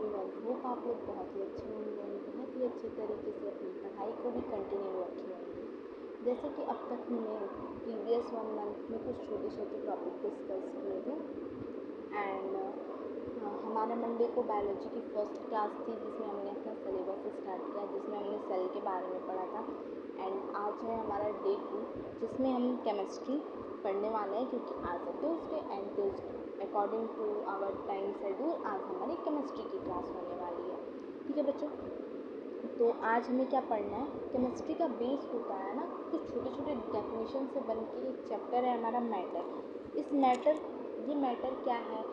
Everyone, hope आप लोग बहुत ही अच्छे होंगे, बहुत ही अच्छे तरीके से अपनी पढ़ाई को भी कंटिन्यू रखे होंगे। जैसे कि अब तक हमने प्रीवियस 1 मंथ में कुछ छोटे छोटे टॉपिक डिस्कस किए थे एंड हमारे मंडे को बायोलॉजी की फर्स्ट क्लास थी जिसमें हमने अपना सिलेबस स्टार्ट किया, जिसमें हमने सेल के बारे में पढ़ा था। एंड आज है हमारा डे 2 जिसमें हम केमिस्ट्री पढ़ने वाले हैं, क्योंकि आज है Tuesday and Tuesday according to our time schedule आज हमारी केमिस्ट्री की क्लास होने वाली है। ठीक है बच्चों, तो आज हमें क्या पढ़ना है, केमिस्ट्री का बेस होता है ना कुछ छोटे छोटे डेफिनेशन से बन के एक चैप्टर है हमारा मैटर। ये मैटर क्या है,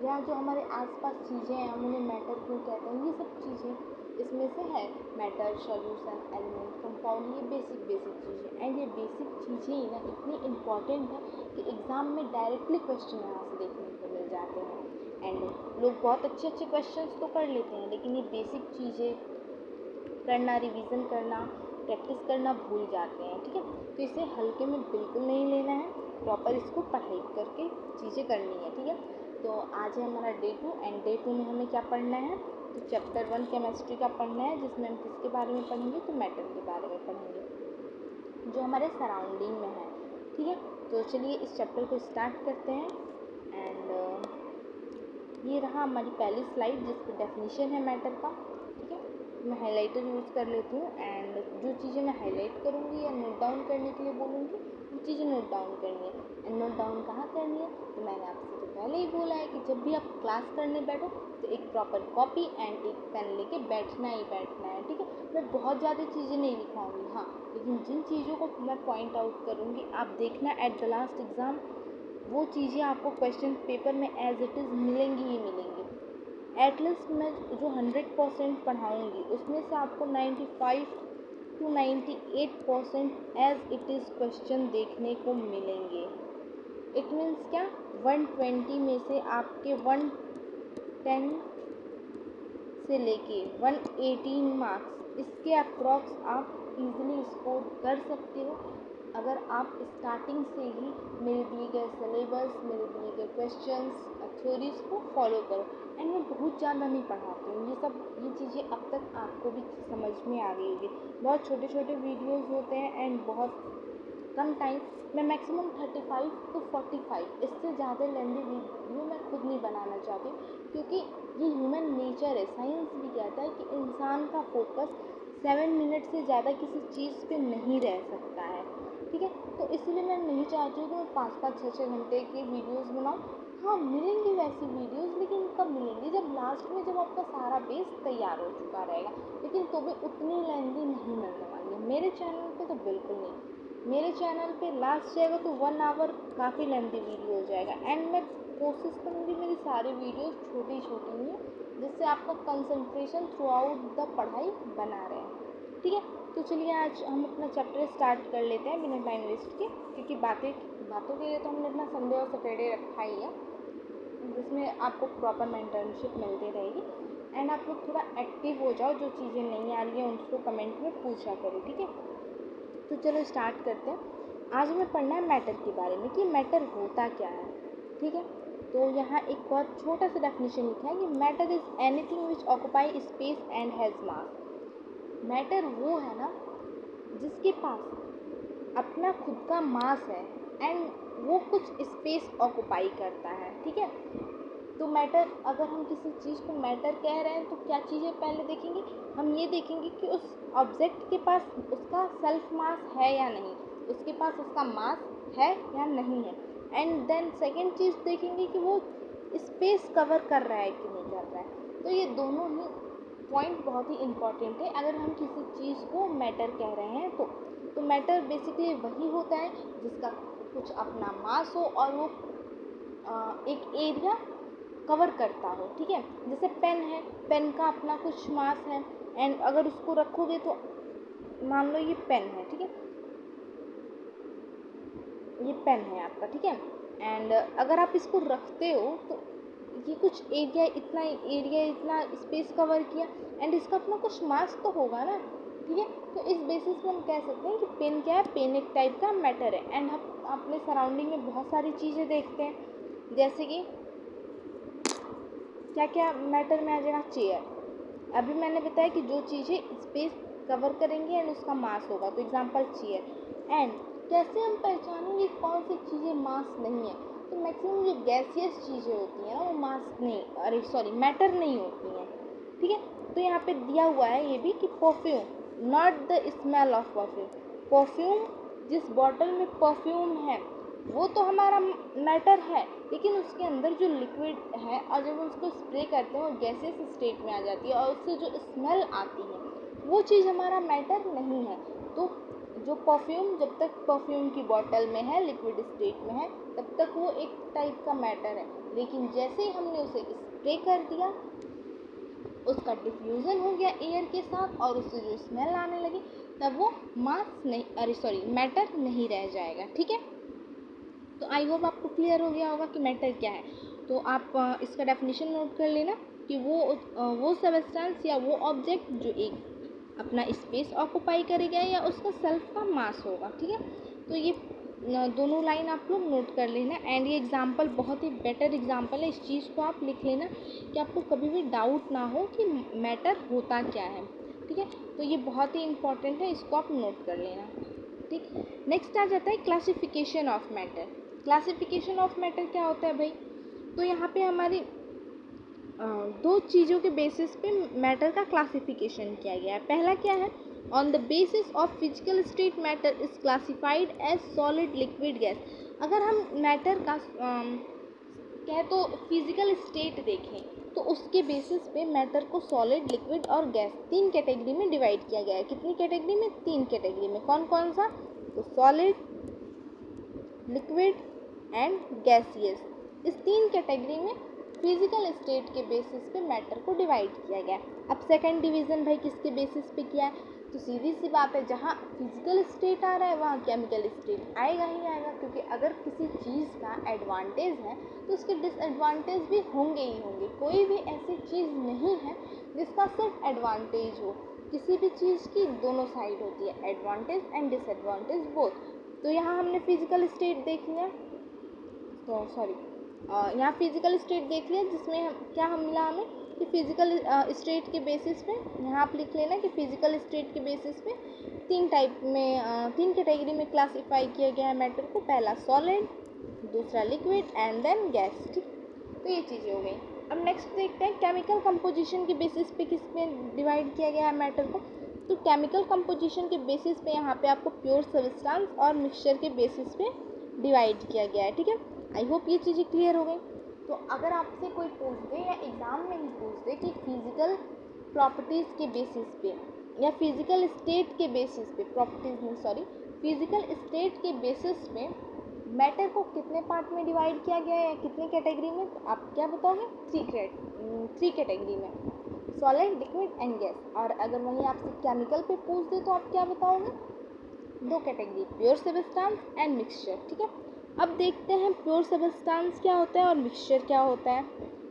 या जो हमारे आसपास चीज़ें हैं हम उन्हें मैटर क्यों कहते हैं, ये सब चीज़ें इसमें से है। मैटर, सॉल्यूशन, एलिमेंट, कंपाउंड, ये बेसिक चीज़ें एंड ये बेसिक चीज़ें ही ना इतनी इम्पॉर्टेंट है कि एग्ज़ाम में डायरेक्टली क्वेश्चन यहाँ से देखने को मिल जाते हैं। एंड लोग बहुत अच्छे क्वेश्चंस तो कर लेते हैं, लेकिन ये बेसिक चीज़ें करना, रिवीजन करना, प्रैक्टिस करना भूल जाते हैं। ठीक है, तो इसे हल्के में बिल्कुल नहीं लेना है, प्रॉपर इसको पढ़ाई करके चीज़ें करनी है। ठीक है, तो आज है हमारा डे 2 एंड डे 2 में हमें क्या पढ़ना है, तो चैप्टर 1 केमिस्ट्री का पढ़ना है, जिसमें हम किसके बारे में पढ़ेंगे, तो मैटर के बारे में पढ़ेंगे जो हमारे सराउंडिंग में है। ठीक है, तो चलिए इस चैप्टर को स्टार्ट करते हैं। एंड ये रहा हमारी पहली स्लाइड जिसकी डेफिनेशन है मैटर का। ठीक है, मैं हाइलाइटर यूज़ कर लेती हूँ एंड जो चीज़ें मैं हाईलाइट करूँगी या नोट डाउन करने के लिए बोलूँगी वो चीज़ें नोट डाउन करनी है। एंड नोट डाउन कहाँ करनी है, तो मैंने आपसे तो पहले ही बोला है कि जब भी आप क्लास करने बैठो तो एक प्रॉपर कॉपी एंड एक पेन लेके बैठना ही बैठना है। ठीक है, मैं बहुत ज़्यादा चीज़ें नहीं लिखाऊँगी, हाँ, लेकिन जिन चीज़ों को मैं पॉइंट आउट करूँगी आप देखना एट द लास्ट एग्ज़ाम वो चीज़ें आपको क्वेश्चन पेपर में एज इट इज़ मिलेंगी ही मिलेंगी। एटलीस्ट मैं जो 100% पढ़ाऊँगी उसमें से आपको 95 to 98% as it is question देखने को मिलेंगे। इट मीन्स क्या, 120 में से आपके 110 से लेके 118 मार्क्स इसके अप्रॉक्स आप इजीली स्कोर कर सकते हो अगर आप स्टार्टिंग से ही मेरे दिए गए सिलेबस, मेरे दिए गए क्वेश्चंस, थ्योरीज को फॉलो करो। एंड मैं बहुत ज़्यादा नहीं पढ़ाती हूँ, ये चीज़ें अब तक आपको भी समझ में आ गई होगी। बहुत छोटे छोटे वीडियोस होते हैं एंड बहुत कम टाइम, मैं मैक्सिमम 35 to 45, इससे ज़्यादा लेंदी वीडियो मैं खुद नहीं बनाना चाहती, क्योंकि ये ह्यूमन नेचर है। साइंस भी कहता है कि इंसान का फोकस 7 मिनट से ज़्यादा किसी चीज़ पे नहीं रह सकता है। ठीक है, तो इसलिए मैं नहीं चाहती हूँ कि मैं 5-5, 6-6 घंटे की वीडियोस बनाऊँ। हाँ, मिलेंगी वैसी वीडियोस, लेकिन कब मिलेंगी, जब लास्ट में जब आपका सारा बेस तैयार हो चुका रहेगा, लेकिन तो भी उतनी लेंदी नहीं मिलने वाली है। मेरे चैनल पे तो बिल्कुल नहीं, मेरे चैनल पे लास्ट जाएगा तो 1 आवर काफ़ी लेंदी वीडियो हो जाएगा। एंड मैं कोशिश करूँगी मेरी सारी वीडियोस छोटी छोटी ही जिससे आपका कंसंट्रेशन थ्रू आउट द पढ़ाई बना रहे। ठीक है, तो चलिए आज हम अपना चैप्टर स्टार्ट कर लेते हैं बिना टाइम वेस्ट के, क्योंकि बातों के लिए तो हमने अपना संडे और सैटरडे रखा ही है, जिसमें आपको प्रॉपर मेंटरशिप मिलती रहेगी। एंड आप लोग थोड़ा एक्टिव हो जाओ, जो चीज़ें नहीं आ रही हैं उनको कमेंट में पूछा करो। ठीक है, तो चलो स्टार्ट करते हैं। आज हमें पढ़ना है मैटर के बारे में कि मैटर होता क्या है। ठीक है, तो यहाँ एक बहुत छोटा सा डेफिनेशन लिखा है कि matter is anything which occupy space and has mass. Matter वो है ना जिसके पास अपना खुद का मास है एंड वो कुछ स्पेस ऑक्यूपाई करता है। ठीक है, तो मैटर, अगर हम किसी चीज़ को मैटर कह रहे हैं तो क्या चीज़ें पहले देखेंगे, हम ये देखेंगे कि उस ऑब्जेक्ट के पास उसका सेल्फ मास है या नहीं, उसके पास उसका मास है या नहीं है। एंड देन सेकेंड चीज़ देखेंगे कि वो स्पेस कवर कर रहा है कि नहीं कर रहा है। तो ये दोनों ही पॉइंट बहुत ही इम्पॉर्टेंट है अगर हम किसी चीज़ को मैटर कह रहे हैं तो मैटर बेसिकली वही होता है जिसका कुछ अपना मास हो और वो एक एरिया कवर करता हो। ठीक है, जैसे पेन है, पेन का अपना कुछ मास है एंड अगर उसको रखोगे तो मान लो ये पेन है। ठीक है, ये पेन है आपका। ठीक है, एंड अगर आप इसको रखते हो तो ये कुछ एरिया इतना स्पेस कवर किया एंड इसका अपना कुछ मास तो होगा ना। ठीक है, तो इस बेसिस पे हम कह सकते हैं कि पेन क्या है, पेन एक टाइप का मैटर है। एंड हम अपने सराउंडिंग में बहुत सारी चीज़ें देखते हैं, जैसे कि क्या क्या मैटर में आ जाएगा? चेयर। अभी मैंने बताया कि जो चीज़ें स्पेस कवर करेंगे एंड उसका मास होगा, तो एग्जांपल चेयर। एंड कैसे हम पहचानेंगे कौन सी चीज़ें मास नहीं है? तो मैक्सिमम जो गैसियस चीज़ें होती हैं ना वो मास नहीं, अरे सॉरी, मैटर नहीं होती हैं, ठीक है। तो यहाँ पे दिया हुआ है ये भी कि perfume, not the smell of perfume. Perfume, जिस बॉटल में परफ्यूम है वो तो हमारा मैटर है, लेकिन उसके अंदर जो लिक्विड है और जब हम उसको स्प्रे करते हैं वो गैसियस स्टेट में आ जाती है और उससे जो स्मेल आती है वो चीज़ हमारा मैटर नहीं है। तो जो परफ्यूम जब तक परफ्यूम की बॉटल में है, लिक्विड स्टेट में है, तब तक वो एक टाइप का मैटर है, लेकिन जैसे ही हमने उसे स्प्रे कर दिया, उसका डिफ्यूज़न हो गया एयर के साथ और उससे जो स्मेल आने लगी, तब वो मास नहीं, अरे सॉरी, मैटर नहीं रह जाएगा, ठीक है। तो आई होप आपको क्लियर हो गया होगा कि मैटर क्या है। तो आप इसका डेफिनेशन नोट कर लेना कि वो सबस्टेंस या वो ऑब्जेक्ट जो एक अपना स्पेस ऑक्यूपाई करेगा या उसका सेल्फ का मास होगा, ठीक है। तो ये दोनों लाइन आप लोग नोट कर लेना। एंड ये एग्जांपल बहुत ही बेटर एग्जांपल है, इस चीज़ को आप लिख लेना कि आपको कभी भी डाउट ना हो कि मैटर होता क्या है, ठीक है। तो ये बहुत ही इंपॉर्टेंट है, इसको आप नोट कर लेना, ठीक। नेक्स्ट आ जाता है classification of matter. Classification of matter क्या होता है भाई? तो यहाँ पे हमारी दो चीज़ों के बेसिस पे मैटर का क्लासिफिकेशन किया गया है। पहला क्या है? On the basis of physical state matter is classified as solid, liquid, gas. अगर हम मैटर का कहे तो फिजिकल स्टेट देखें तो उसके बेसिस पे मैटर को सॉलिड, लिक्विड और गैस तीन कैटेगरी में डिवाइड किया गया है। कितनी कैटेगरी में? तीन कैटेगरी में। कौन कौन सा? तो सॉलिड, लिक्विड एंड गैसियस, इस तीन कैटेगरी में फिजिकल स्टेट के बेसिस पे मैटर को डिवाइड किया गया। अब सेकंड डिवीज़न भाई किसके बेसिस पे किया है? तो सीधी सी बात है, जहाँ फिजिकल स्टेट आ रहा है वहाँ केमिकल स्टेट आएगा ही आएगा, क्योंकि अगर किसी चीज़ का एडवांटेज है तो उसके डिसएडवांटेज भी होंगे ही होंगे। कोई भी ऐसी चीज़ नहीं है जिसका सिर्फ एडवांटेज हो, किसी भी चीज़ की दोनों साइड होती है, एडवांटेज एंड डिसएडवांटेज बोथ। तो यहाँ हमने फिजिकल स्टेट देख लिया, तो सॉरी यहाँ फिजिकल स्टेट देख लिया, जिसमें क्या हम मिला हमें कि फिजिकल स्टेट के बेसिस पे, यहाँ आप लिख लेना कि फिजिकल स्टेट के बेसिस पे तीन टाइप में तीन कैटेगरी में क्लासिफाई किया गया है मैटर को। पहला सॉलिड, दूसरा लिक्विड एंड देन गैस, ठीक। तो ये चीज़ें हो गई। अब नेक्स्ट देखते हैं केमिकल कंपोजिशन के बेसिस पे किस में डिवाइड किया गया है मैटर को। तो केमिकल कंपोजिशन के बेसिस पे यहाँ पे आपको प्योर सब्सटेंस और मिक्सचर के बेसिस पे डिवाइड किया गया है, ठीक है। आई होप ये चीज़ें क्लियर हो गई। तो अगर आपसे कोई पूछ दे या एग्ज़ाम में ही पूछ दे कि फिजिकल प्रॉपर्टीज़ के बेसिस पे या फिजिकल स्टेट के बेसिस पे, प्रॉपर्टीज़ नहीं सॉरी, फिजिकल स्टेट के बेसिस पे मैटर को कितने पार्ट में डिवाइड किया गया है या कितनी कैटेगरी में, तो आप क्या बताओगे? थ्री कैटेगरी में, सॉलिड, लिक्विड एंड गैस। और अगर वहीं आपसे केमिकल पे पूछ दे तो आप क्या बताओगे? दो category, pure substance and mixture, ठीक है। अब देखते हैं प्योर सब्सटेंस क्या होता है और मिक्सचर क्या होता है,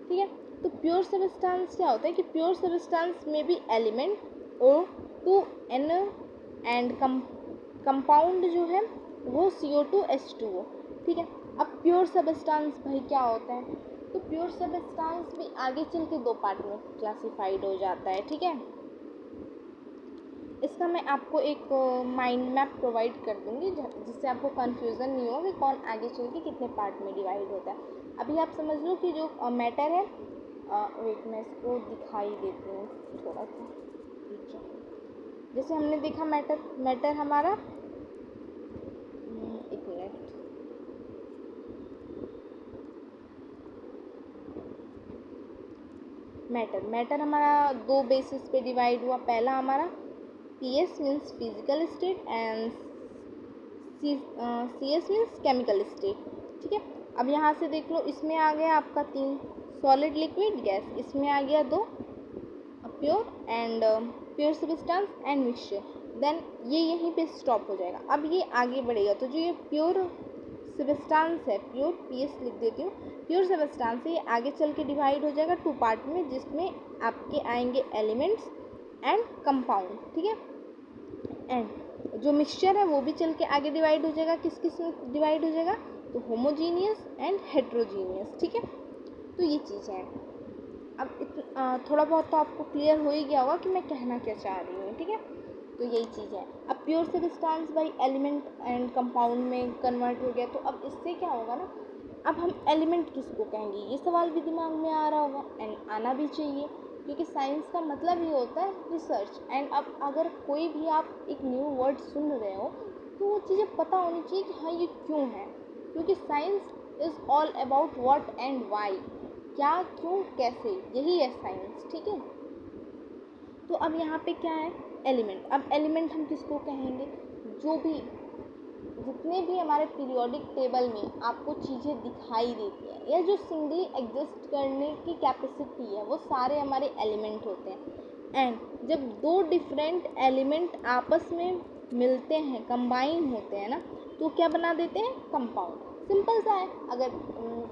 ठीक है। तो प्योर सब्सटेंस क्या होता है कि प्योर सब्सटेंस में भी एलिमेंट O2N एंड कंपाउंड जो है वो CO2H2O, ठीक है। अब प्योर सब्सटेंस भाई क्या होता है? तो प्योर सब्सटेंस भी आगे चल के दो पार्ट में क्लासिफाइड हो जाता है, ठीक है। इसका मैं आपको एक माइंड मैप प्रोवाइड कर दूँगी जिससे आपको कन्फ्यूज़न नहीं हो कि कौन आगे चल के कितने पार्ट में डिवाइड होता है। अभी आप समझ लो कि जो मैटर है, वेट मैं इसको दिखाई देती हूँ थोड़ा सा, ठीक है। जैसे हमने देखा मैटर हमारा, एक मिनट, मैटर हमारा दो बेसिस पे डिवाइड हुआ। पहला हमारा PS means physical state and CS means chemical state, ठीक है। अब यहाँ से देख लो, इसमें आ गया आपका तीन, सॉलिड, लिक्विड, गैस। इसमें आ गया दो, pure substance and mixture. Then ये यहीं पे स्टॉप हो जाएगा। अब ये आगे बढ़ेगा, तो जो ये प्योर सब्सटेंस है, प्योर PS लिख देती हूँ, प्योर सब्सटेंस है, ये आगे चल के डिवाइड हो जाएगा टू पार्ट में, जिसमें आपके आएंगे एलिमेंट्स एंड कंपाउंड, ठीक है। एंड जो मिक्सचर है वो भी चल के आगे डिवाइड हो जाएगा, किस किस में डिवाइड हो जाएगा? तो होमोजीनियस एंड हेट्रोजीनियस, ठीक है। तो ये चीज़ है। थोड़ा बहुत तो आपको क्लियर हो ही गया होगा कि मैं कहना क्या चाह रही हूँ, ठीक है। तो यही चीज़ है। अब pure substance by element and compound में कन्वर्ट हो गया, तो अब इससे क्या होगा ना, अब हम एलिमेंट किसको कहेंगे, ये सवाल भी दिमाग में आ रहा होगा, एंड आना भी चाहिए, क्योंकि साइंस का मतलब ही होता है रिसर्च। एंड अब अगर कोई भी आप एक न्यू वर्ड सुन रहे हो तो वो चीज़ें पता होनी चाहिए कि हाँ ये क्यों है, क्योंकि science is all about what and why, क्या क्यों कैसे, यही है साइंस, ठीक है। तो अब यहाँ पे क्या है, एलिमेंट। अब एलिमेंट हम किसको कहेंगे, जो भी जितने भी हमारे पीरियोडिक टेबल में आपको चीज़ें दिखाई देती हैं या जो सिंगली एग्जिस्ट करने की कैपेसिटी है, वो सारे हमारे एलिमेंट होते हैं। एंड जब दो डिफरेंट एलिमेंट आपस में मिलते हैं, कंबाइन होते हैं ना, तो क्या बना देते हैं, कंपाउंड। सिंपल सा है, अगर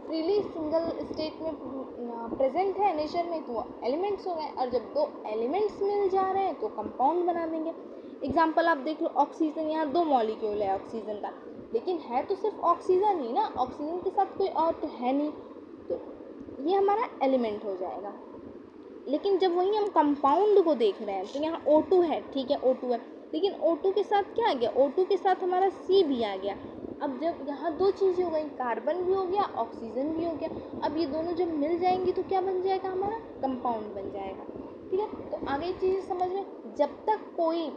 फ्रीली सिंगल स्टेट में प्रेजेंट है नेचर में तो वो एलिमेंट्स हो गए, और जब दो एलिमेंट्स मिल जा रहे हैं तो कंपाउंड बना देंगे। एग्जाम्पल आप देख लो, ऑक्सीजन, यहाँ 2 मॉलिक्यूल है ऑक्सीजन का, लेकिन है तो सिर्फ ऑक्सीजन ही ना, ऑक्सीजन के साथ कोई और तो है नहीं, तो ये हमारा एलिमेंट हो जाएगा। लेकिन जब वहीं हम कंपाउंड को देख रहे हैं तो यहाँ O2 है, ठीक है, O2 है, लेकिन O2 के साथ क्या आ गया, O2 के साथ हमारा C भी आ गया। अब जब यहाँ दो चीज़ें हो गई, कार्बन भी हो गया, ऑक्सीजन भी हो गया, अब ये दोनों जब मिल जाएंगी तो क्या बन जाएगा, हमारा कंपाउंड बन जाएगा, ठीक है। तो आगे चीज़ें समझ में, जब तक कोई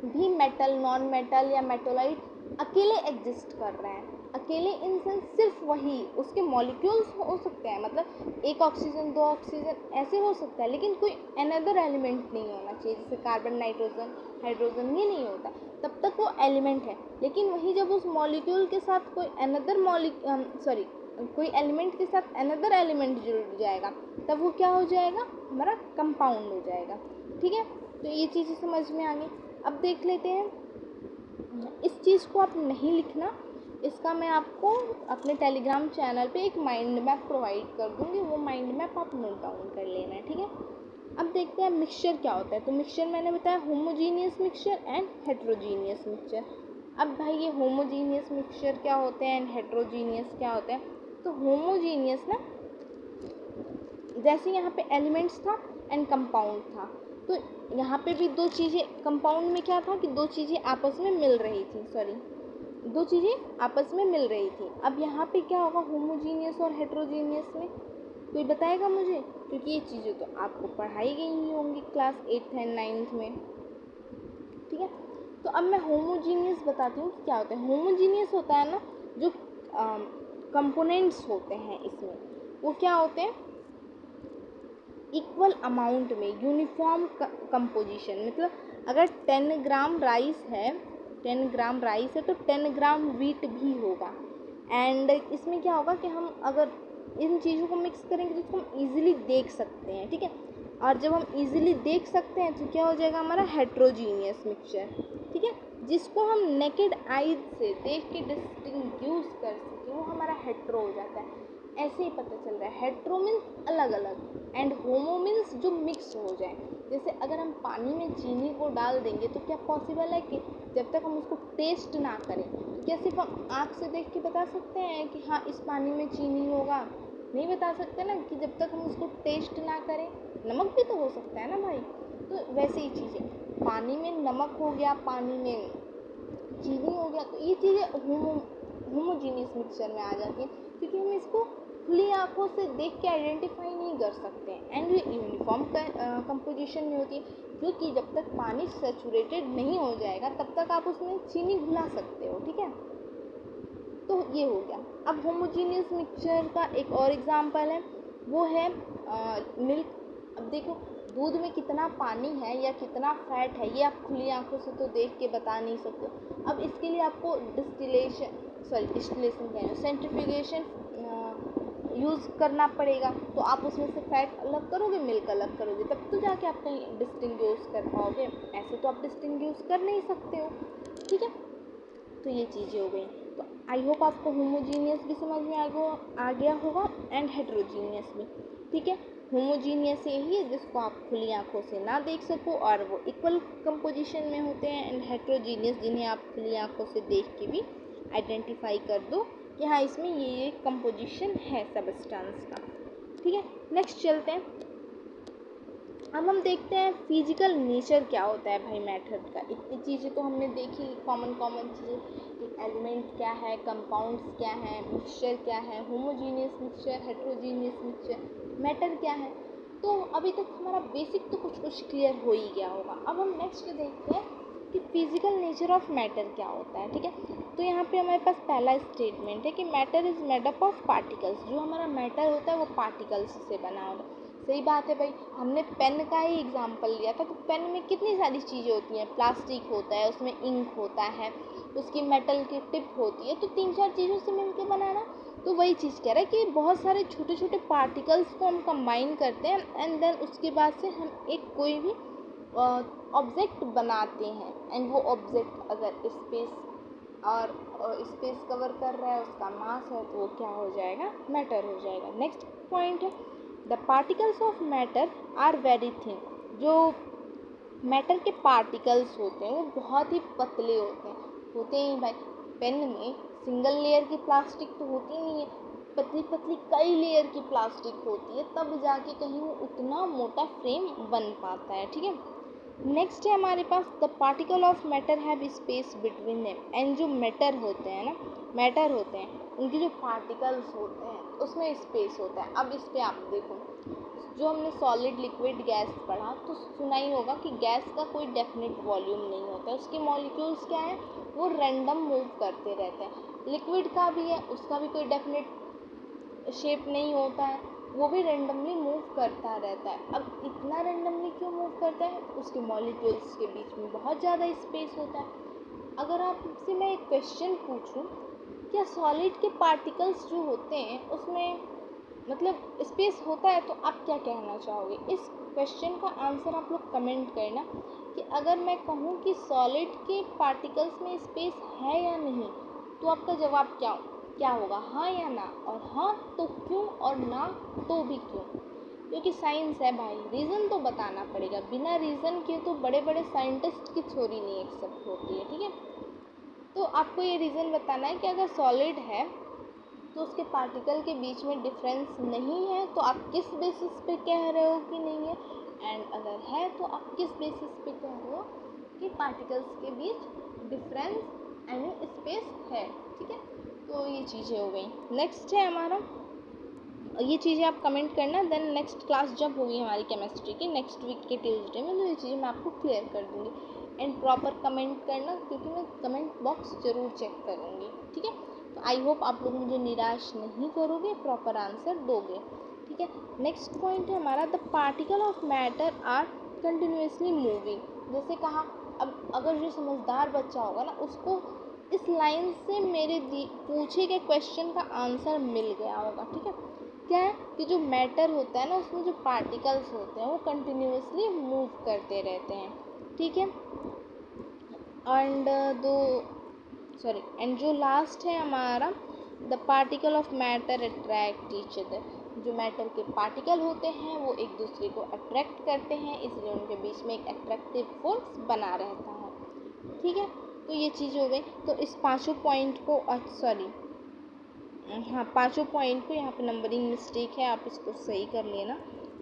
भी मेटल, नॉन मेटल या मेटोलाइट अकेले एग्जिस्ट कर रहे हैं, अकेले इन सेंस सिर्फ वही, उसके मॉलिक्यूल्स हो सकते हैं, मतलब एक ऑक्सीजन, दो ऑक्सीजन ऐसे हो सकता है, लेकिन कोई अनदर एलिमेंट नहीं होना चाहिए, जैसे कार्बन, नाइट्रोजन, हाइड्रोजन, ये नहीं होता, तब तक वो एलिमेंट है। लेकिन वही जब उस मॉलिक्यूल के साथ कोई अनदर कोई एलिमेंट के साथ अनदर एलिमेंट जुड़ जाएगा, तब वो क्या हो जाएगा, हमारा कंपाउंड हो जाएगा, ठीक है। तो ये चीज़ें समझ में आ गई। अब देख लेते हैं, इस चीज़ को आप नहीं लिखना, इसका मैं आपको अपने टेलीग्राम चैनल पे एक माइंड मैप प्रोवाइड कर दूँगी, वो माइंड मैप आप नोट डाउन कर लेना है, ठीक है। अब देखते हैं मिक्सचर क्या होता है। तो मिक्सचर मैंने बताया homogeneous mixture and heterogeneous mixture. अब भाई ये होमोजीनियस मिक्सचर क्या होते हैं एंड हेट्रोजीनियस क्या होते हैं, तो होमोजीनियस ना, जैसे यहाँ पे एलिमेंट्स था एंड कंपाउंड था, तो यहाँ पे भी दो चीज़ें, कंपाउंड में क्या था कि दो चीज़ें आपस में मिल रही थी, दो चीज़ें आपस में मिल रही थी। अब यहाँ पे क्या होगा होमोजीनियस और हेट्रोजीनियस में, कोई बताएगा मुझे, क्योंकि ये चीज़ें तो आपको पढ़ाई गई ही होंगी क्लास 8th एंड 9th में, ठीक है। तो अब मैं होमोजीनियस बताती हूँ कि क्या होता है। होमोजीनियस होता है ना, जो कंपोनेंट्स होते हैं इसमें, वो क्या होते हैं, इक्वल अमाउंट में यूनिफॉर्म कंपोजिशन, मतलब अगर 10 ग्राम राइस है, 10 ग्राम राइस है तो 10 ग्राम वीट भी होगा। एंड इसमें क्या होगा कि हम अगर इन चीज़ों को मिक्स करेंगे तो इसको हम ईजिली देख सकते हैं, ठीक है। और जब हम ईजिली देख सकते हैं तो क्या हो जाएगा, हमारा हेट्रोजीनियस मिक्सचर, ठीक है। जिसको हम नेकेड आइज से देख के डिस्टिंग्यूश कर सके, वो हमारा हेट्रो हो जाता है। ऐसे ही पता चल रहा है, हेट्रो मीन्स अलग अलग एंड होमो मीन्स जो मिक्स हो जाए। जैसे अगर हम पानी में चीनी को डाल देंगे तो क्या पॉसिबल है कि जब तक हम उसको टेस्ट ना करें, तो क्या सिर्फ हम आँख से देख के बता सकते हैं कि हाँ इस पानी में चीनी होगा, नहीं बता सकते ना, कि जब तक हम उसको टेस्ट ना करें। नमक भी तो हो सकता है ना भाई, तो वैसे ही चीज़ें, पानी में नमक हो गया, पानी में चीनी हो गया, तो ये चीज़ें होमोजीनियस मिक्सचर में आ जाती हैं, क्योंकि हम इसको खुली आंखों से देख के आइडेंटिफाई नहीं कर सकते हैं। एंड ये यूनिफॉर्म कंपोजिशन में होती है, क्योंकि जब तक पानी सेचुरेटेड नहीं हो जाएगा तब तक आप उसमें चीनी घुला सकते हो, ठीक है। तो ये हो गया। अब होमोजीनियस मिक्सचर का एक और एग्जांपल है, वो है मिल्क। अब देखो दूध में कितना पानी है या कितना फैट है, ये आप खुली आंखों से तो देख के बता नहीं सकते। अब इसके लिए आपको डिस्टिलेशन कह रहे हो, सेंट्रीफ्यूगेशन यूज़ करना पड़ेगा। तो आप उसमें से फैट अलग करोगे, मिल्क अलग करोगे, तब तो जाके आप कहीं डिस्टिंग्यूश कर पाओगे, ऐसे तो आप डिस्टिंग्यूश कर नहीं सकते हो, ठीक है। तो ये चीज़ें हो गई। तो आई होप आपको होमोजीनियस भी समझ में आ गया होगा एंड हेट्रोजीनियस भी, ठीक है। होमोजीनियस यही है जिसको आप खुली आंखों से ना देख सको और वो इक्वल कंपोजिशन में होते हैं, एंड हेट्रोजीनियस जिन्हें आप खुली आंखों से देख के भी आइडेंटिफाई कर दो कि हाँ इसमें ये कंपोजिशन है सब्सटेंस का। ठीक है, नेक्स्ट चलते हैं। अब हम देखते हैं फिजिकल नेचर क्या होता है भाई मैटर का। इतनी चीज़ें तो हमने देखी, कॉमन चीज़ें कि एलिमेंट क्या है, कंपाउंड्स क्या है, मिक्सचर क्या है, homogeneous mixture, heterogeneous mixture, matter क्या है। तो अभी तक हमारा बेसिक तो कुछ क्लियर हो ही गया होगा। अब हम नेक्स्ट देखते हैं कि फिजिकल नेचर ऑफ मैटर क्या होता है। ठीक है, तो यहाँ पे हमारे पास पहला स्टेटमेंट है कि matter is made up of particles. जो हमारा मैटर होता है वो पार्टिकल्स से बना होता है। सही बात है भाई, हमने पेन का ही एग्जांपल लिया था। तो पेन में कितनी सारी चीज़ें होती हैं, प्लास्टिक होता है, उसमें इंक होता है, उसकी मेटल की टिप होती है, तो 3-4 चीज़ों से मिलके बनाना। तो वही चीज़ कह रहा है कि बहुत सारे छोटे छोटे पार्टिकल्स को हम कंबाइन करते हैं एंड देन उसके बाद से हम एक कोई भी ऑब्जेक्ट बनाते हैं। एंड वो ऑब्जेक्ट अगर स्पेस कवर कर रहा है, उसका मास है, तो वो क्या हो जाएगा, मैटर हो जाएगा। नेक्स्ट पॉइंट है the particles of matter are very thin. जो मैटर के पार्टिकल्स होते हैं वो बहुत ही पतले होते हैं भाई। पेन में सिंगल लेयर की प्लास्टिक तो होती नहीं है, पतली पतली कई लेयर की प्लास्टिक होती है, तब जाके कहीं वो उतना मोटा फ्रेम बन पाता है। ठीक है, नेक्स्ट है हमारे पास the particle of matter have space between them. And जो मैटर होते हैं उनके जो पार्टिकल्स होते हैं उसमें स्पेस होता है। अब इस पे आप देखो, जो हमने सॉलिड लिक्विड गैस पढ़ा तो सुना ही होगा कि गैस का कोई डेफिनेट वॉल्यूम नहीं होता है, उसके मॉलिक्यूल्स क्या हैं, वो रैंडम मूव करते रहते हैं। लिक्विड का भी है, उसका भी कोई डेफिनेट शेप नहीं होता है, वो भी रैंडमली मूव करता रहता है। अब इतना रैंडमली क्यों मूव करता है, उसके मॉलिक्यूल्स के बीच में बहुत ज़्यादा स्पेस होता है। अगर आपसे मैं एक क्वेश्चन पूछूं, क्या सॉलिड के पार्टिकल्स जो होते हैं उसमें मतलब स्पेस होता है, तो आप क्या कहना चाहोगे? इस क्वेश्चन का आंसर आप लोग कमेंट करना कि अगर मैं कहूँ कि सॉलिड के पार्टिकल्स में स्पेस है या नहीं, तो आपका जवाब क्या होगा, हाँ या ना? और हाँ तो क्यों, और ना तो भी क्यों? क्योंकि साइंस है भाई, रीज़न तो बताना पड़ेगा। बिना रीज़न के तो बड़े बड़े साइंटिस्ट की थ्योरी नहीं एक्सेप्ट होती है। ठीक है, तो आपको ये रीज़न बताना है कि अगर सॉलिड है तो उसके पार्टिकल के बीच में डिफरेंस नहीं है, तो आप किस बेसिस पे कह रहे हो कि नहीं है, एंड अगर है तो आप किस बेसिस पे कह रहे हो कि पार्टिकल्स के बीच डिफरेंस यानी स्पेस है। ठीक है, तो ये चीज़ें हो गई। नेक्स्ट है हमारा, ये चीज़ें आप कमेंट करना। देन नेक्स्ट क्लास जब होगी हमारी केमिस्ट्री की, नेक्स्ट वीक के ट्यूसडे में, तो ये चीज़ें मैं आपको क्लियर कर दूँगी। एंड प्रॉपर कमेंट करना, क्योंकि मैं कमेंट बॉक्स ज़रूर चेक करूँगी। ठीक है, तो आई होप आप लोग मुझे निराश नहीं करोगे, प्रॉपर आंसर दोगे। ठीक है, नेक्स्ट पॉइंट है हमारा the particle of matter are continuously moving. जैसे कहा, अब अगर जो समझदार बच्चा होगा ना, उसको इस लाइन से मेरे पूछे गए क्वेश्चन का आंसर मिल गया होगा। ठीक है, क्या है कि जो मैटर होता है ना, उसमें जो पार्टिकल्स होते हैं वो कंटिन्यूसली मूव करते रहते हैं। ठीक है, एंड एंड जो लास्ट है हमारा the particle of matter attract each other. जो मैटर के पार्टिकल होते हैं वो एक दूसरे को अट्रैक्ट करते हैं, इसलिए उनके बीच में एक अट्रैक्टिव फोर्स बना रहता है। ठीक है, तो ये चीज़ हो गई। तो इस पांचों पॉइंट को पांचों पॉइंट को यहाँ पे नंबरिंग मिस्टेक है, आप इसको सही कर लेना।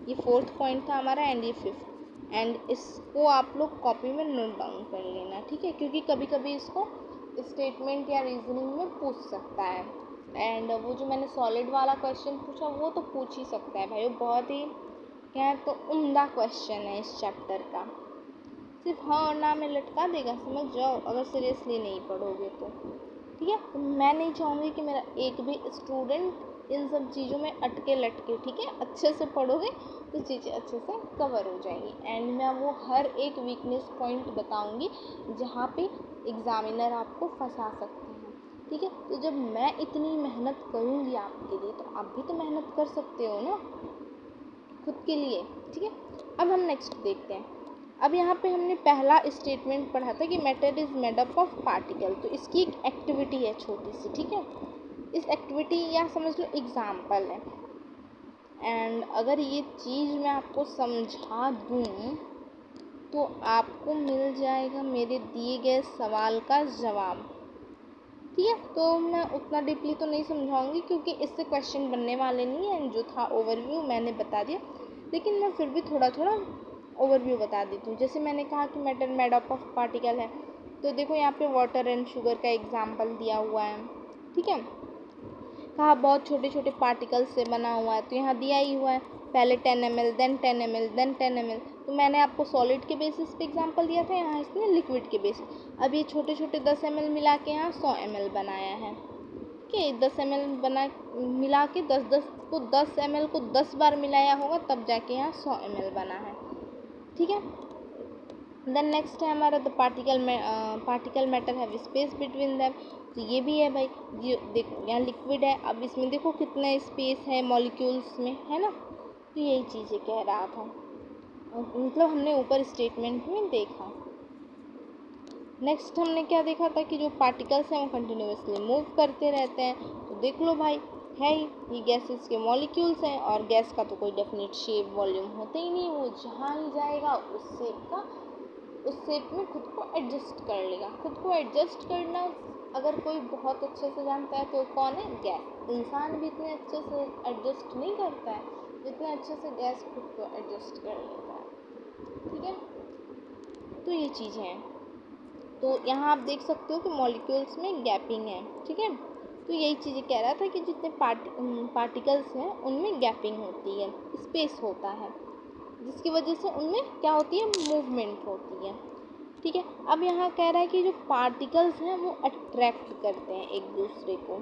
ये 4th पॉइंट था हमारा एंड ये 5th, एंड इसको आप लोग कॉपी में नोट डाउन कर लेना। ठीक है, क्योंकि कभी कभी इसको स्टेटमेंट या रीजनिंग में पूछ सकता है। एंड वो जो मैंने सॉलिड वाला क्वेश्चन पूछा वो तो पूछ ही सकता है भाई, वो बहुत ही क्या तो उम्दा क्वेश्चन है इस चैप्टर का। सिर्फ हाँ और ना में लटका देगा, समझ जाओ, अगर सीरियसली नहीं पढ़ोगे तो। ठीक है, तो मैं नहीं चाहूँगी कि मेरा एक भी स्टूडेंट इन सब चीज़ों में अटके लटके। ठीक है, अच्छे से पढ़ोगे तो चीज़ें अच्छे से कवर हो जाएंगी। एंड मैं वो हर एक वीकनेस पॉइंट बताऊँगी जहाँ पे एग्ज़ामिनर आपको फंसा सकते हैं। ठीक है, तो जब मैं इतनी मेहनत करूँगी आपके लिए, तो आप भी तो मेहनत कर सकते हो ना खुद के लिए। ठीक है, अब हम नेक्स्ट देखते हैं। अब यहाँ पे हमने पहला स्टेटमेंट पढ़ा था कि matter is made up of particle. तो इसकी एक एक्टिविटी है छोटी सी। ठीक है, इस एक्टिविटी या समझ लो एग्जाम्पल है, एंड अगर ये चीज़ मैं आपको समझा दूँ तो आपको मिल जाएगा मेरे दिए गए सवाल का जवाब। ठीक है। तो मैं उतना डीपली तो नहीं समझाऊंगी क्योंकि इससे क्वेश्चन बनने वाले नहीं हैं, जो था ओवरव्यू मैंने बता दिया, लेकिन मैं फिर भी थोड़ा थोड़ा ओवरव्यू बता देती हूँ। जैसे मैंने कहा कि matter made up of particle है, तो देखो यहाँ पे वाटर एंड शुगर का एग्जाम्पल दिया हुआ है, ठीक है। कहा बहुत छोटे छोटे पार्टिकल से बना हुआ है, तो यहाँ दिया ही हुआ है, पहले 10 ml then 10 ml then 10 ml। तो मैंने आपको सॉलिड के बेसिस पे एग्जांपल दिया था, यहाँ इसने लिक्विड के बेसिस। अब ये छोटे छोटे 10 ml मिला के यहाँ 100 ml बनाया है, ठीक है। 10 ml बना मिला के 10 ml को 10 बार मिलाया होगा, तब जाके यहाँ 100 ml बना है, ठीक है। देन नेक्स्ट है हमारा the particle matter have space between them. तो ये भी है भाई, ये देखो यहाँ लिक्विड है, अब इसमें देखो कितना स्पेस है मॉलिक्यूल्स में, है ना। तो यही चीज़ें कह रहा था, मतलब हमने ऊपर स्टेटमेंट में देखा। नेक्स्ट हमने क्या देखा था कि जो पार्टिकल्स हैं वो कंटिन्यूसली मूव करते रहते हैं। तो देख लो भाई, है ही ये गैसेस के मॉलिक्यूल्स हैं, और गैस का तो कोई डेफिनेट शेप वॉल्यूम होता ही नहीं, वो जहाँ ही जाएगा उस शेप में खुद को एडजस्ट कर लेगा। खुद को एडजस्ट करना अगर कोई बहुत अच्छे से जानता है तो कौन है, गैस। इंसान भी इतने अच्छे से एडजस्ट नहीं करता है जितने अच्छे से गैस खुद को एडजस्ट कर लेता है, ठीक है। तो ये चीज़ें हैं। तो यहाँ आप देख सकते हो कि मॉलिक्यूल्स में गैपिंग है, ठीक है। तो यही चीज़ें कह रहा था कि जितने पार्टिकल्स हैं उनमें गैपिंग होती है, स्पेस होता है, जिसकी वजह से उनमें क्या होती है, मूवमेंट होती है, ठीक है। अब यहाँ कह रहा है कि जो पार्टिकल्स हैं वो अट्रैक्ट करते हैं एक दूसरे को।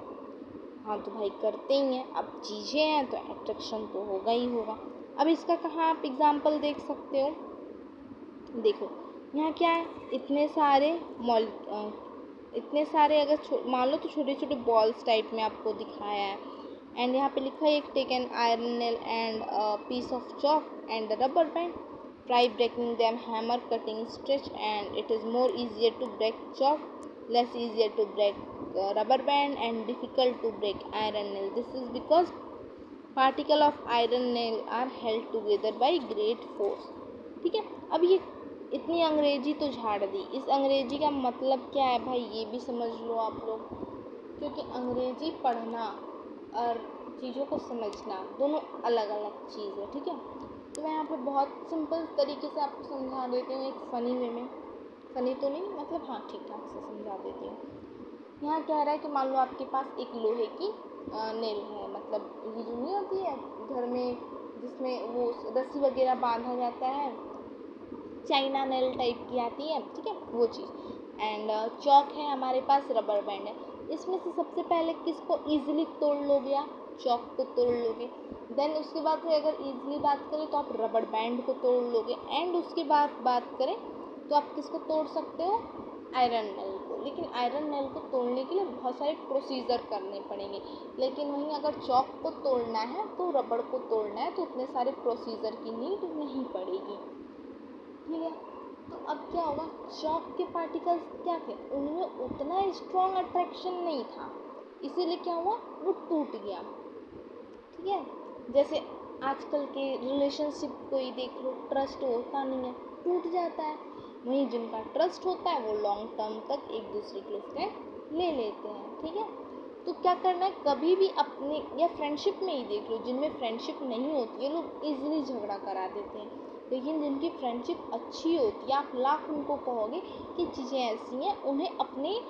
हाँ तो भाई करते ही हैं, अब चीज़ें हैं तो अट्रैक्शन तो होगा ही होगा। अब इसका कहाँ आप एग्जाम्पल देख सकते हो, देखो यहाँ क्या है, इतने सारे अगर मान लो तो छोटे छोटे बॉल्स टाइप में आपको दिखाया है, एंड यहाँ पे लिखा है एक take an iron nail and piece of chalk and rubber band, try breaking them hammer cutting stretch and it is more easier to break chalk, less easier to break rubber band and difficult to break iron nail. This is because particle of iron nail are held together by great force, ठीक है। अब ये इतनी अंग्रेजी तो झाड़ दी, इस अंग्रेजी का मतलब क्या है भाई ये भी समझ लो आप लोग, क्योंकि अंग्रेजी पढ़ना और चीज़ों को समझना दोनों अलग अलग चीज़ है, ठीक है। तो मैं यहाँ पे बहुत सिंपल तरीके से आपको समझा देती हूँ, एक फ़नी वे में, फ़नी तो नहीं मतलब हाँ ठीक ठाक से समझा देती हूँ। यहाँ कह रहा है कि मान लो आपके पास एक लोहे की नेल है, मतलब ये जो नहीं होती है घर में जिसमें वो रस्सी वगैरह बांधा जाता है, चाइना नेल टाइप की आती है, ठीक है वो चीज़। एंड चॉक है हमारे पास, रबर बैंड है। इसमें से सबसे पहले किसको ईजिली तोड़ लोगे आप, चॉक को तोड़ लोगे। देन उसके बाद से अगर ईजिली बात करें तो आप रबर बैंड को तोड़ लोगे, एंड उसके बाद बात करें तो आप किसको तोड़ सकते हो, आयरन नेल को। लेकिन आयरन नेल को तोड़ने के लिए बहुत सारे प्रोसीजर करने पड़ेंगे, लेकिन वहीं अगर चॉक को तोड़ना है तो रबड़ को तोड़ना है तो उतने सारे प्रोसीजर की नीड नहीं पड़ेगी, ठीक है। तो अब क्या होगा, चॉक के पार्टिकल्स क्या थे, उनमें उतना स्ट्रॉन्ग अट्रैक्शन नहीं था, इसीलिए क्या हुआ, वो टूट गया, ठीक है। जैसे आजकल के रिलेशनशिप को ही देख लो, ट्रस्ट होता नहीं है, टूट जाता है। वहीं जिनका ट्रस्ट होता है वो लॉन्ग टर्म तक एक दूसरे के लिए स्टैंड ले लेते हैं, ठीक है। तो क्या करना है, कभी भी अपने या फ्रेंडशिप में ही देख लो, जिनमें फ्रेंडशिप नहीं होती है लोग इजीली झगड़ा करा देते हैं, लेकिन जिनकी फ्रेंडशिप अच्छी होती है आप लाख उनको कहोगे कि चीज़ें ऐसी हैं, उन्हें अपने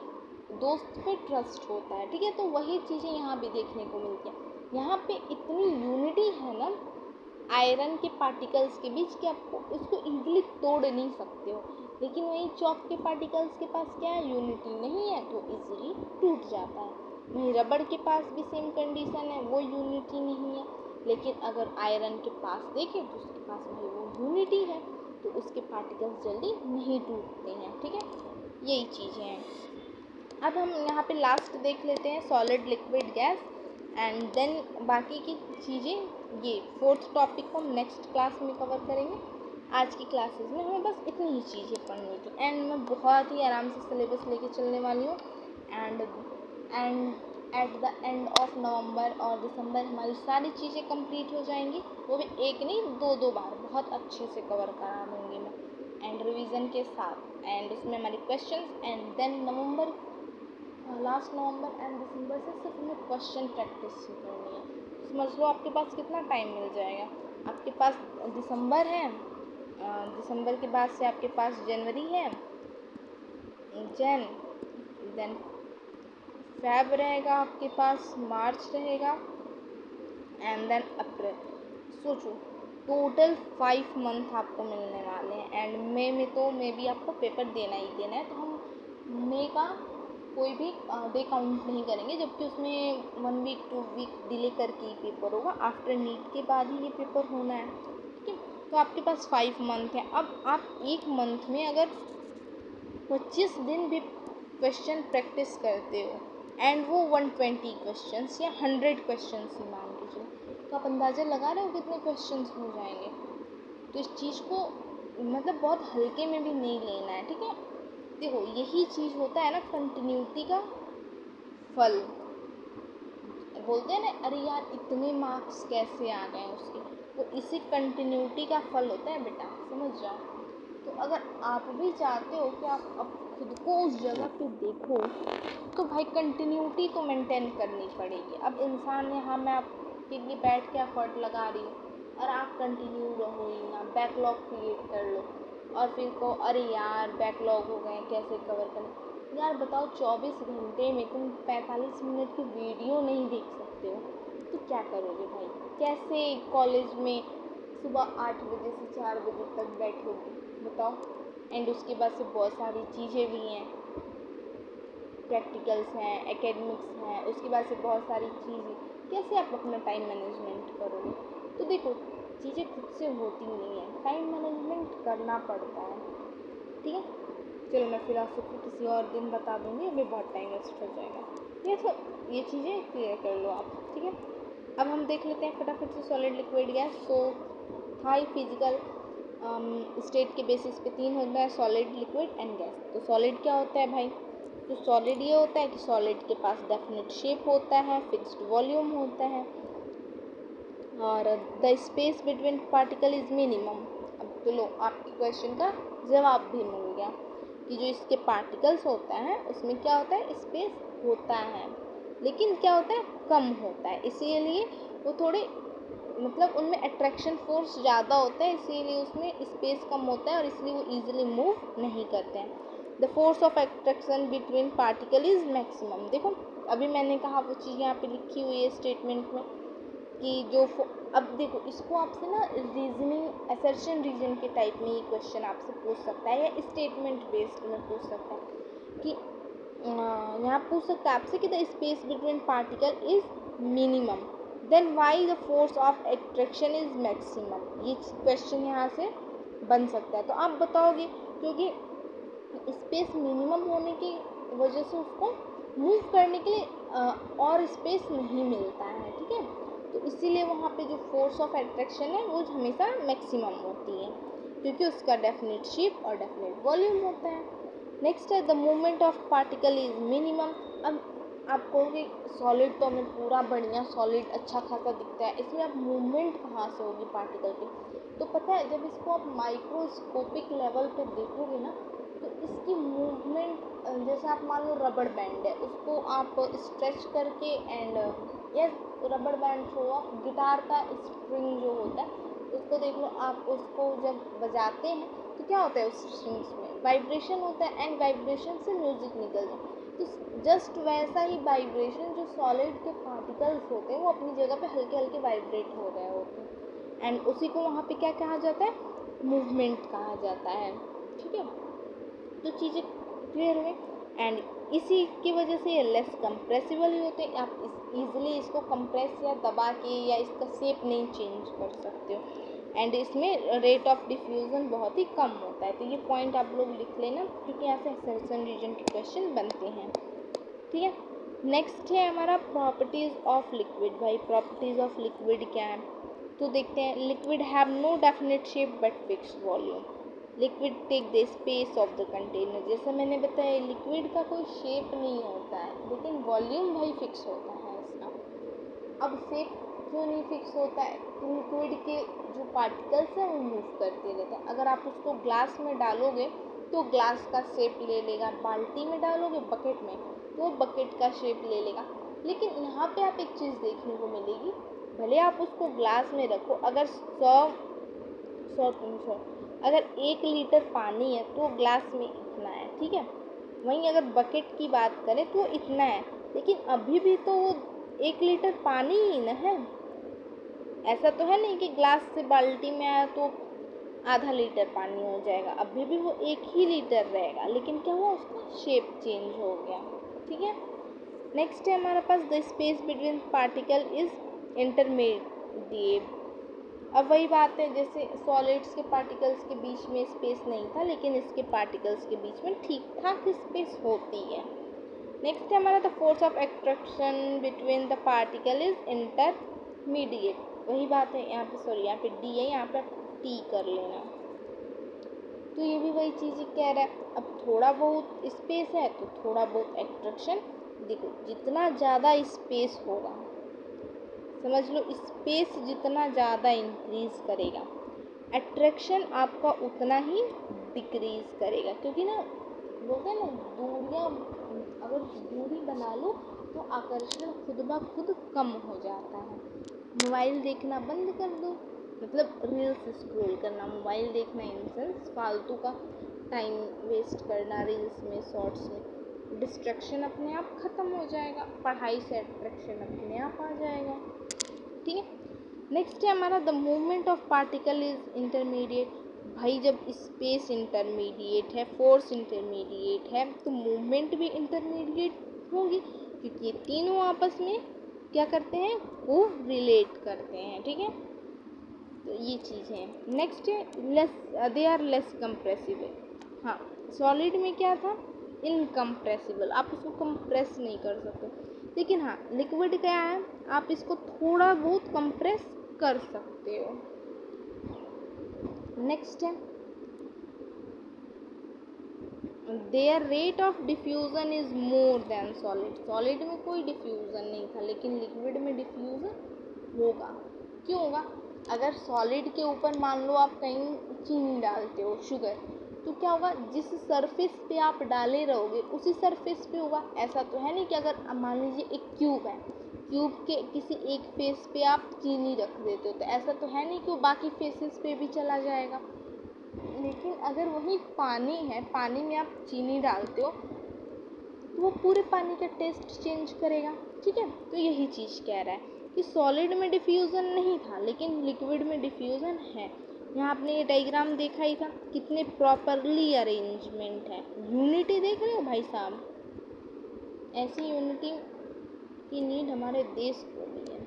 दोस्त पे ट्रस्ट होता है, ठीक है। तो वही चीज़ें यहाँ भी देखने को मिलती हैं। यहाँ पे इतनी यूनिटी है ना आयरन के पार्टिकल्स के बीच कि आपको इसको ईजिली तोड़ नहीं सकते हो, लेकिन वहीं चॉक के पार्टिकल्स के पास क्या है, यूनिटी नहीं है तो ईजिली टूट जाता है। वहीं रबड़ के पास भी सेम कंडीशन है, वो यूनिटी नहीं है, लेकिन अगर आयरन के पास देखें तो उसके पास भाई वो यूनिटी है, तो उसके पार्टिकल्स जल्दी नहीं टूटते हैं, ठीक है। यही चीज़ें हैं। अब हम यहाँ पे लास्ट देख लेते हैं solid liquid gas, and then बाकी की चीज़ें ये फोर्थ टॉपिक को हम नेक्स्ट क्लास में कवर करेंगे। आज की क्लासेस में हमें बस इतनी ही चीज़ें पढ़नी थी, एंड मैं बहुत ही आराम से सिलेबस लेके चलने वाली हूँ, and at the end of November और दिसंबर हमारी सारी चीज़ें कंप्लीट हो जाएंगी, वो भी एक नहीं दो बार बहुत अच्छे से कवर करा दूँगी मैं, एंड रिवीजन के साथ, एंड उसमें हमारे questions, and then November last November and December से सिर्फ हमें क्वेश्चन प्रैक्टिस ही करनी है। समझ लो आपके पास कितना टाइम मिल जाएगा। आपके पास दिसंबर है, दिसंबर के बाद से आपके पास जनवरी है, देन फेब रहेगा, आपके पास मार्च रहेगा एंड देन अप्रैल। सोचो टोटल 5 मंथ आपको मिलने वाले हैं। एंड मई में तो मे भी आपको पेपर देना ही देना है, तो हम मई का कोई भी डे काउंट नहीं करेंगे, जबकि उसमें 1 वीक 2 वीक डिले करके ही पेपर होगा। आफ्टर नीट के बाद ही ये पेपर होना है, ठीक है। तो आपके पास 5 मंथ है। अब आप एक मंथ में अगर 25 दिन भी क्वेश्चन प्रैक्टिस करते हो एंड वो 120 क्वेश्चंस या 100 क्वेश्चंस ही मान के चलो, तो आप अंदाज़ा लगा रहे हो कितने क्वेश्चंस हो जाएंगे। तो इस चीज़ को मतलब बहुत हल्के में भी नहीं लेना है, ठीक है। देखो यही चीज़ होता है ना कंटिन्यूटी का फल। बोलते हैं ना, अरे यार इतने मार्क्स कैसे आ गए उसके, तो इसी कंटिन्यूटी का फल होता है बेटा, समझ जाओ। तो अगर आप भी चाहते हो कि आप अब खुद को उस जगह पे देखो, तो भाई कंटिन्यूटी तो मेंटेन करनी पड़ेगी। अब इंसान यहाँ मैं आपके लिए बैठ के एफर्ट लगा रही हूँ और आप कंटिन्यू रहो ही ना, बैकलॉग क्रिएट कर लो और फिर कहो अरे यार बैकलॉग हो गए कैसे कवर करें। यार बताओ 24 घंटे में तुम 45 मिनट की वीडियो नहीं देख सकते हो, तो क्या करोगे भाई। कैसे कॉलेज में सुबह 8 बजे से 4 बजे तक बैठोगे बताओ। एंड उसके बाद से बहुत सारी चीज़ें भी हैं, प्रैक्टिकल्स हैं, एकेडमिक्स हैं, उसके बाद से बहुत सारी चीज़ें, कैसे आप अपना टाइम मैनेजमेंट करोगे। तो देखो चीज़ें खुद से होती नहीं है, टाइम मैनेजमेंट करना पड़ता है, ठीक है। चलो मैं फिर आपसे किसी और दिन बता दूँगी, अभी बहुत टाइम वेस्ट हो जाएगा। ये चीज़ें क्लियर कर लो आप, ठीक है। अब हम देख लेते हैं फटाफट से सॉलिड लिक्विड गैस। तो हाई फिजिकल स्टेट के बेसिस पे 3 होता है, सॉलिड लिक्विड एंड गैस। तो सॉलिड क्या होता है भाई, तो सॉलिड ये होता है कि सॉलिड के पास डेफिनेट शेप होता है, फिक्स्ड वॉल्यूम होता है और the space between particle is minimum. अब तो लो आपके क्वेश्चन का जवाब भी मिल गया कि जो इसके पार्टिकल्स होता है उसमें क्या होता है, स्पेस होता है, लेकिन क्या होता है, कम होता है। इसीलिए वो थोड़े मतलब उनमें अट्रैक्शन फोर्स ज़्यादा होता है, इसीलिए उसमें स्पेस कम होता है और इसलिए वो ईजिली मूव नहीं करते हैं। The force of attraction between particle is maximum. देखो अभी मैंने कहा वो चीज़ यहाँ पे लिखी हुई है स्टेटमेंट में कि जो अब देखो इसको आपसे ना रीजनिंग असर्शन रीजन के टाइप में ये क्वेश्चन आपसे पूछ सकता है या स्टेटमेंट बेस्ड में पूछ सकता है कि यहाँ पूछ सकता है आपसे कि the space between particle is minimum then why the force of attraction is maximum. ये क्वेश्चन यहाँ से बन सकता है। तो आप बताओगे क्योंकि स्पेस मिनिमम होने की वजह से उसको मूव करने के लिए और स्पेस नहीं मिलता है, ठीक है। तो इसीलिए वहाँ पे जो फोर्स ऑफ अट्रैक्शन है वो हमेशा मैक्सिमम होती है, क्योंकि उसका डेफिनेट शेप और डेफिनेट वॉल्यूम होता है। नेक्स्ट है the movement of particle is minimum. अब आप कहोगे सॉलिड तो हमें पूरा बढ़िया सॉलिड अच्छा खासा दिखता है, इसमें अब मूवमेंट कहाँ से होगी पार्टिकल की। तो पता है जब इसको आप माइक्रोस्कोपिक लेवल पे देखोगे ना, तो इसकी मूवमेंट जैसे आप मान लो रबड़ बैंड है, उसको आप स्ट्रेच करके एंड या रबड़ बैंड छोड़ो, आप गिटार का स्ट्रिंग जो होता है उसको देख लो, आप उसको जब बजाते हैं तो क्या होता है उस स्ट्रिंग्स में वाइब्रेशन होता है एंड वाइब्रेशन से म्यूजिक निकलता है। तो जस्ट वैसा ही वाइब्रेशन जो सॉलिड के पार्टिकल्स होते हैं वो अपनी जगह पे हल्के हल्के वाइब्रेट हो रहे होते हैं एंड उसी को वहाँ पे क्या कहा जाता है, मूवमेंट कहा जाता है, ठीक है। तो चीज़ें क्लियर हुई एंड इसी की वजह से ये लेस कंप्रेसिबल ही होते हैं। आप ईजिली इसको कंप्रेस या दबा के या इसका शेप नहीं चेंज कर सकते हो एंड इसमें रेट ऑफ डिफ्यूज़न बहुत ही कम होता है। तो ये पॉइंट आप लोग लिख लेना क्योंकि यहाँ से सर्सन रीजन के क्वेश्चन बनते हैं, ठीक है। नेक्स्ट है हमारा प्रॉपर्टीज़ ऑफ लिक्विड। भाई प्रॉपर्टीज़ ऑफ लिक्विड क्या है, तो देखते हैं। Liquid have no definite shape but fixed volume. Liquid take the space of the container. जैसा मैंने बताया लिक्विड का कोई शेप नहीं होता है, लेकिन वॉल्यूम भाई फिक्स होता है इसका। अब शेप क्यों नहीं फिक्स होता है, तो लिक्विड के जो पार्टिकल्स हैं वो मूव करते रहते हैं। अगर आप उसको ग्लास में डालोगे तो ग्लास का शेप ले लेगा, बाल्टी में डालोगे बकेट में वो बकेट का शेप ले लेगा। लेकिन यहाँ पे आप एक चीज़ देखने को मिलेगी, भले आप उसको ग्लास में रखो, अगर 100 अगर 1 लीटर पानी है तो ग्लास में इतना है, ठीक है। वहीं अगर बकेट की बात करें तो इतना है, लेकिन अभी भी तो वो 1 लीटर पानी ही न है। ऐसा तो है नहीं कि ग्लास से बाल्टी में आया तो आधा लीटर पानी हो जाएगा, अभी भी वो 1 ही लीटर रहेगा, लेकिन क्या हुआ, उसका शेप चेंज हो गया, ठीक है। नेक्स्ट है हमारे पास the space between particle is intermediate. अब वही बात है, जैसे सॉलिड्स के पार्टिकल्स के बीच में स्पेस नहीं था, लेकिन इसके पार्टिकल्स के बीच में ठीक ठाक स्पेस होती है। नेक्स्ट है हमारा the force of attraction between the particle is intermediate. वही बात है, यहाँ पे डी है, यहाँ पे टी कर लेना। तो ये भी वही चीज़ कह रहा है, अब थोड़ा बहुत स्पेस है तो थोड़ा बहुत अट्रैक्शन। देखो जितना ज़्यादा स्पेस होगा, समझ लो स्पेस जितना ज़्यादा इंक्रीज करेगा, अट्रैक्शन आपका उतना ही डिक्रीज करेगा। क्योंकि ना बोलते हैं ना, दूरियाँ अगर दूरी बना लो तो आकर्षण खुद ब खुद कम हो जाता है। मोबाइल देखना बंद कर दो, मतलब रील्स स्क्रॉल करना, मोबाइल देखना इन सेंस फालतू का टाइम वेस्ट करना रील्स में, शॉर्ट्स में, डिस्ट्रैक्शन अपने आप ख़त्म हो जाएगा, पढ़ाई से अट्रैक्शन अपने आप आ जाएगा, ठीक है। नेक्स्ट है हमारा the movement of particle is intermediate. भाई जब स्पेस इंटरमीडिएट है, फोर्स इंटरमीडिएट है, तो मूवमेंट भी इंटरमीडिएट होगी, क्योंकि ये तीनों आपस में क्या करते हैं, वो रिलेट करते हैं, ठीक है। तो ये चीज़ है। नेक्स्ट है less, they are less compressible. हाँ, सॉलिड में क्या था, इनकम्प्रेसिबल, आप उसको कंप्रेस नहीं कर सकते। लेकिन हाँ, लिक्विड क्या है, आप इसको थोड़ा बहुत कंप्रेस कर सकते हो। नेक्स्ट है there rate of diffusion is more than solid. Solid में कोई डिफ्यूज़न नहीं था, लेकिन लिक्विड में डिफ्यूज़न होगा। क्यों होगा, अगर सॉलिड के ऊपर मान लो आप कहीं चीनी डालते हो, शुगर, तो क्या होगा, जिस सरफेस पे आप डाले रहोगे उसी सरफेस पे होगा। ऐसा तो है नहीं कि अगर मान लीजिए एक क्यूब है, क्यूब के किसी एक फेस पे आप चीनी रख देते हो, तो ऐसा तो है नहीं कि वो बाकी फेसेस पे भी चला जाएगा। लेकिन अगर वही पानी है, पानी में आप चीनी डालते हो तो वो पूरे पानी का टेस्ट चेंज करेगा, ठीक है। तो यही चीज़ कह रहा है कि सॉलिड में डिफ्यूज़न नहीं था, लेकिन लिक्विड में डिफ्यूज़न है। यहाँ आपने ये डायग्राम देखा ही था, कितने प्रॉपरली अरेंजमेंट है। यूनिटी देख रहे हो भाई साहब, ऐसी यूनिटी की नीड हमारे देश को भी है,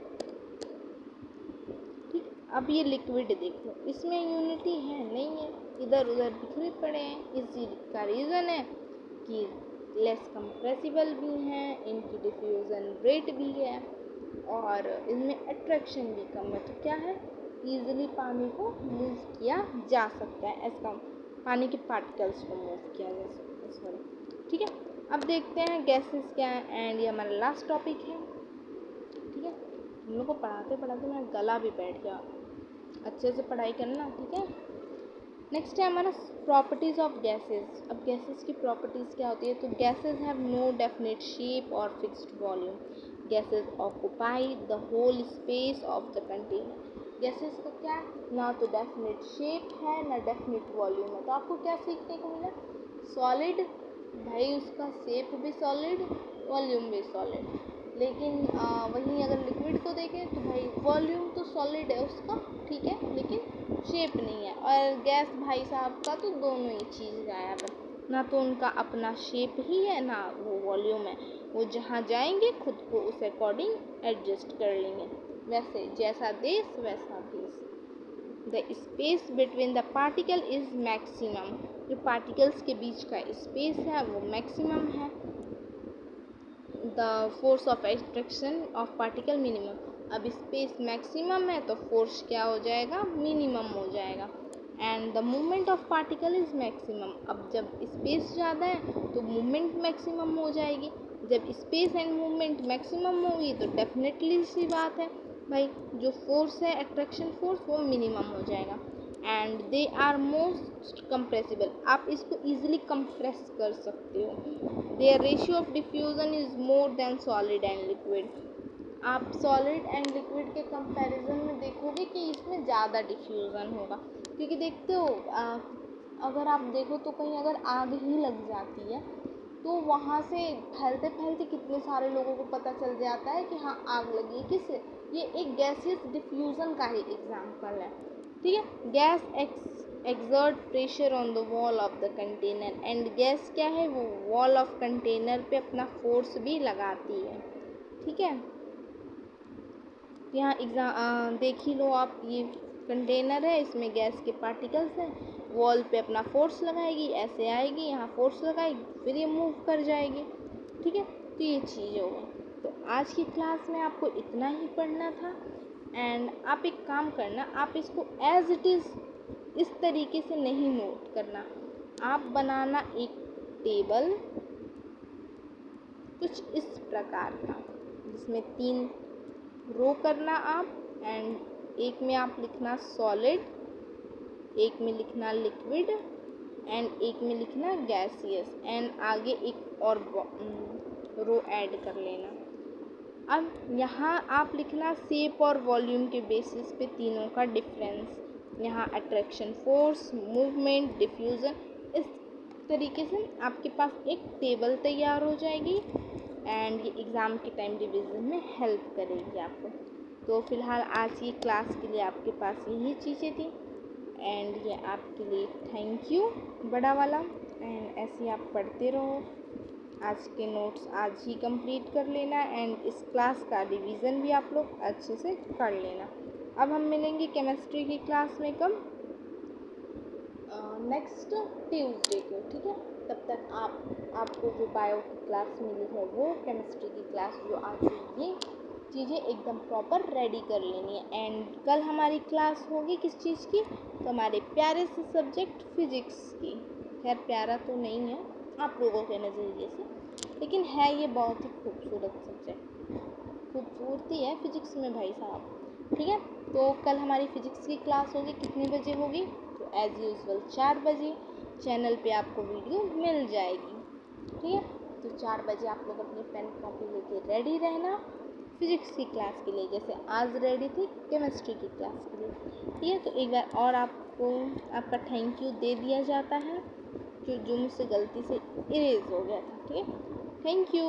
ठीक। अब ये लिक्विड देखो, इसमें यूनिटी है नहीं है, इधर उधर बिखरे पड़े हैं। इसी का रीज़न है कि लेस कंप्रेसिबल भी हैं, इनकी डिफ्यूज़न रेट भी है, और इनमें अट्रैक्शन भी कम है। तो क्या है, ईजिली पानी को मूव किया जा सकता है, ऐसा पानी के पार्टिकल्स को मूव किया जा सकता है, सॉरी, ठीक है। अब देखते हैं गैसेस क्या है, एंड ये हमारा लास्ट टॉपिक है, ठीक है। हम लोग को पढ़ाते पढ़ाते मेरा गला भी बैठ गया, अच्छे से पढ़ाई करना, ठीक है। नेक्स्ट है हमारा प्रॉपर्टीज़ ऑफ गैसेस। अब गैसेस की प्रॉपर्टीज़ क्या होती है, तो gases have no definite shape और fixed volume. Gases occupy the whole space of the container. Gases का क्या है, ना तो डेफिनेट शेप है ना डेफिनेट वॉल्यूम है। तो आपको क्या सीखने को मिला, सॉलिड, भाई उसका शेप भी सॉलिड, वॉल्यूम भी सॉलिड। लेकिन वहीं अगर लिक्विड को देखें तो भाई वॉल्यूम तो सॉलिड है उसका, ठीक है, लेकिन शेप नहीं है। और गैस भाई साहब का तो दोनों ही चीज़ गायब है, ना तो उनका अपना शेप ही है ना वो वॉल्यूम है। वो जहाँ जाएंगे खुद को उस अकॉर्डिंग एडजस्ट कर लेंगे, वैसे जैसा देश वैसा भेष। The space between the particle is maximum. जो पार्टिकल्स के बीच का स्पेस है वो मैक्सिमम है। The force of attraction of particle minimum. अब स्पेस मैक्सिमम है तो फोर्स क्या हो जाएगा, मिनिमम हो जाएगा। And the movement of particle is maximum. अब जब स्पेस ज़्यादा है तो मूवमेंट मैक्सिमम हो जाएगी। जब स्पेस एंड मूवमेंट मैक्सिमम होगी तो डेफिनेटली सी बात है भाई जो फोर्स है अट्रैक्शन फोर्स वो मिनिमम हो जाएगा। And they are most compressible, आप इसको ईजिली कंप्रेस कर सकते हो। Their ratio of diffusion is more than solid and liquid, आप सॉलिड एंड लिक्विड के कंपैरिजन में देखोगे कि इसमें ज़्यादा डिफ्यूज़न होगा, क्योंकि देखते हो अगर आप देखो तो कहीं अगर आग ही लग जाती है तो वहाँ से फैलते फैलते कितने सारे लोगों को पता चल जाता है कि हाँ आग लगी है। किससे? ये एक गैसियस डिफ्यूज़न का ही एग्जाम्पल है, ठीक है। Gas exert pressure on the wall of the container, and gas क्या है, वो वॉल ऑफ कंटेनर पे अपना फोर्स भी लगाती है, ठीक है। यहाँ देख ही लो आप, ये कंटेनर है, इसमें गैस के पार्टिकल्स हैं, वॉल पे अपना फोर्स लगाएगी, ऐसे आएगी, यहाँ फोर्स लगाएगी, फिर ये मूव कर जाएगी, ठीक है। तो ये चीज़ हो गई। तो आज की क्लास में आपको इतना ही पढ़ना था। एंड आप एक काम करना, आप इसको एज इट इज़ इस तरीके से नहीं नोट करना, आप बनाना एक टेबल कुछ इस प्रकार का, जिसमें 3 रो करना आप, एंड एक में आप लिखना सॉलिड, एक में लिखना लिक्विड, एंड एक में लिखना गैसियस, एंड आगे एक और रो ऐड कर लेना। अब यहाँ आप लिखना शेप और वॉल्यूम के बेसिस पे तीनों का डिफरेंस, यहाँ अट्रैक्शन फोर्स, मूवमेंट, डिफ्यूज़न, इस तरीके से आपके पास एक टेबल तैयार हो जाएगी। एंड ये एग्ज़ाम के टाइम रिवीजन में हेल्प करेगी आपको। तो फ़िलहाल आज की क्लास के लिए आपके पास यही चीज़ें थी, एंड ये आपके लिए थैंक यू बड़ा वाला। एंड ऐसे आप पढ़ते रहो, आज के नोट्स आज ही कंप्लीट कर लेना, एंड इस क्लास का रिवीजन भी आप लोग अच्छे से कर लेना। अब हम मिलेंगे केमिस्ट्री की क्लास में कब? नेक्स्ट ट्यूसडे को, ठीक है। तब तक आपको जो बायो की क्लास मिली है वो केमिस्ट्री की क्लास जो आज हुई, ये चीज़ें एकदम प्रॉपर रेडी कर लेनी है। एंड कल हमारी क्लास होगी किस चीज़ की? तो हमारे प्यारे से सब्जेक्ट फिज़िक्स की। खैर प्यारा तो नहीं है आप लोगों के नज़रिए से, लेकिन है ये बहुत ही खूबसूरत सब्जेक्ट, खूबसूरती है फिज़िक्स में भाई साहब, ठीक है। तो कल हमारी फ़िज़िक्स की क्लास होगी, कितने बजे होगी? तो एज़ यूज़ुअल 4 बजे चैनल पे आपको वीडियो मिल जाएगी, ठीक है। तो 4 बजे आप लोग अपनी पेन कॉपी लेके रेडी रहना फिज़िक्स की क्लास के लिए, जैसे आज रेडी थी केमिस्ट्री की क्लास के लिए, ठीक है। तो एक बार और आपको आपका थैंक यू दे दिया जाता है, जो मुझसे गलती से इरेज हो गया था, ठीक है। Thank you.